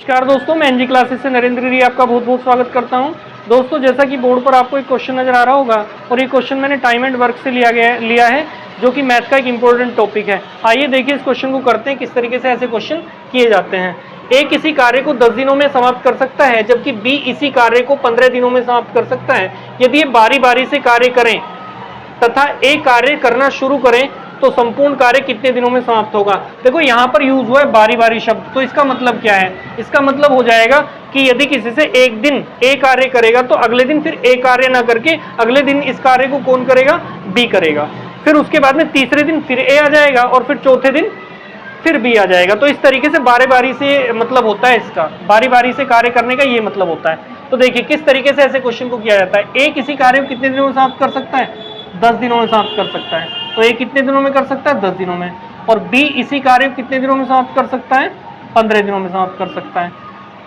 नमस्कार दोस्तों, मैं एनजी क्लासेस से नरेंद्र गिरी आपका बहुत बहुत स्वागत करता हूं। दोस्तों, जैसा कि बोर्ड पर आपको एक क्वेश्चन नजर आ रहा होगा और ये क्वेश्चन मैंने टाइम एंड वर्क से लिया है जो कि मैथ का एक इंपॉर्टेंट टॉपिक है। आइए देखिए इस क्वेश्चन को करते हैं, किस तरीके से ऐसे क्वेश्चन किए जाते हैं। ए किसी कार्य को 10 दिनों में समाप्त कर सकता है, जबकि बी इसी कार्य को 15 दिनों में समाप्त कर सकता है। यदि ये बारी बारी से कार्य करें तथा ए कार्य करना शुरू करें तो संपूर्ण कार्य कितने दिनों में समाप्त होगा। देखो यहाँ पर यूज हुआ है बारी बारी शब्द, तो इसका मतलब क्या है? इसका मतलब हो जाएगा कि यदि किसी से एक दिन ए कार्य करेगा तो अगले दिन फिर ए कार्य ना करके अगले दिन इस कार्य को कौन करेगा? बी करेगा। फिर उसके बाद में तीसरे दिन फिर ए आ जाएगा और फिर चौथे दिन फिर बी आ जाएगा। तो इस तरीके से बारी बारी से मतलब होता है, इसका बारी बारी से कार्य करने का ये मतलब होता है। तो देखिए किस तरीके से ऐसे क्वेश्चन को किया जाता है। ए किसी कार्य को कितने दिनों में समाप्त कर सकता है? 10 दिनों में समाप्त कर सकता है। तो ए कितने दिनों में कर सकता है? 10 दिनों में। और बी इसी कार्य को कितने दिनों में समाप्त कर सकता है? 15 दिनों में समाप्त कर सकता है।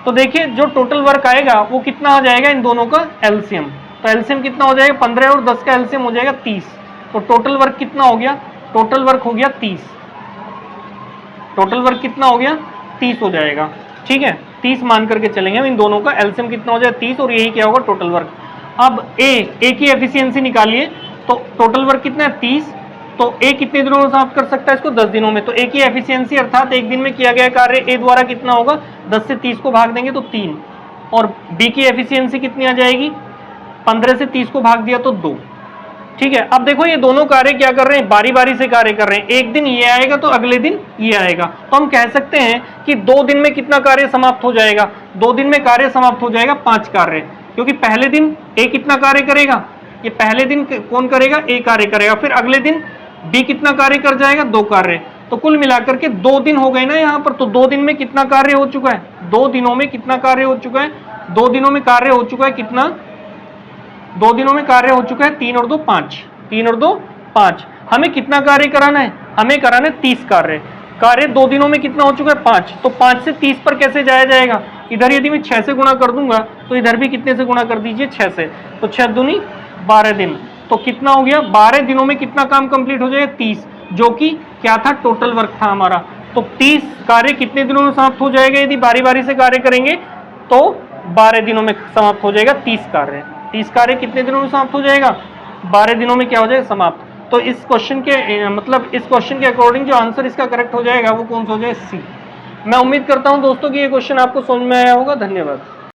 तो देखिए जो टोटल वर्क आएगा वो कितना आ जाएगा इन दोनों का एलसीएम। तो एलसीएम कितना हो जाएगा? 15 और 10 का एलसीएम हो जाएगा 30। तो टोटल वर्क कितना हो गया? टोटल वर्क हो गया 30। टोटल वर्क कितना हो गया? 30 हो जाएगा। ठीक है, 30 मान करके चलेंगे। इन दोनों का एलसीएम कितना हो जाएगा? 30, और यही क्या होगा? Total work. अब ए की एफिशिएंसी निकालिए, तो टोटल वर्क कितना है? 30। तो ए कितने दिनों में समाप्त कर सकता है इसको? 10 दिनों में। तो ए की एफिशिएंसी अर्थात एक दिन में किया गया कार्य ए द्वारा कितना होगा? 10 से 30 को भाग देंगे तो 3। और बी की एफिशिएंसी कितनी आ जाएगी? 15 से 30 को भाग दिया तो 2। ठीक है, अब देखो ये दोनों कार्य क्या कर रहे हैं? बारी बारी से कार्य कर रहे हैं। एक दिन ये आएगा तो अगले दिन ये आएगा। तो हम कह सकते हैं कि 2 दिन में कितना कार्य समाप्त हो जाएगा? 2 दिन में कार्य समाप्त हो जाएगा 5 कार्य, क्योंकि पहले दिन ए कितना कार्य करेगा? ये पहले दिन कौन करेगा? ए कार्य करेगा। फिर अगले दिन बी कितना कार्य कर जाएगा? 2 कार्य। तो कुल मिलाकर के 2 दिन हो गए ना यहाँ पर। तो 2 दिन में कितना कार्य हो चुका है? 2 दिनों में कितना कार्य हो चुका है? 2 दिनों में कार्य हो चुका है कितना? 2 दिनों में कार्य हो चुका है 3 और 2 5। 3 और 2 5। हमें कितना कार्य कराना है? हमें कराना है 30 कार्य। कार्य 2 दिनों में कितना हो चुका है? 5। तो 5 से 30 पर कैसे जाया जाएगा? इधर यदि मैं 6 से गुणा कर दूंगा तो इधर भी कितने से गुणा कर दीजिए? 6 से। तो 6 दूनी 12 दिन। तो कितना हो गया? 12 दिनों में कितना काम कंप्लीट हो जाएगा? 30, जो कि क्या था? टोटल वर्क था हमारा। तो 30 कार्य कितने दिनों में समाप्त हो जाएगा? यदि बारी बारी से कार्य करेंगे तो 12 दिनों में समाप्त हो जाएगा 30 कार्य। 30 कार्य कितने दिनों में समाप्त हो जाएगा? 12 दिनों में क्या हो जाएगा? समाप्त। तो इस क्वेश्चन के मतलब इस क्वेश्चन के अकॉर्डिंग जो आंसर इसका करेक्ट हो जाएगा वो कौन सा हो जाएगा? सी। मैं उम्मीद करता हूं दोस्तों कि ये क्वेश्चन आपको समझ में आया होगा। धन्यवाद।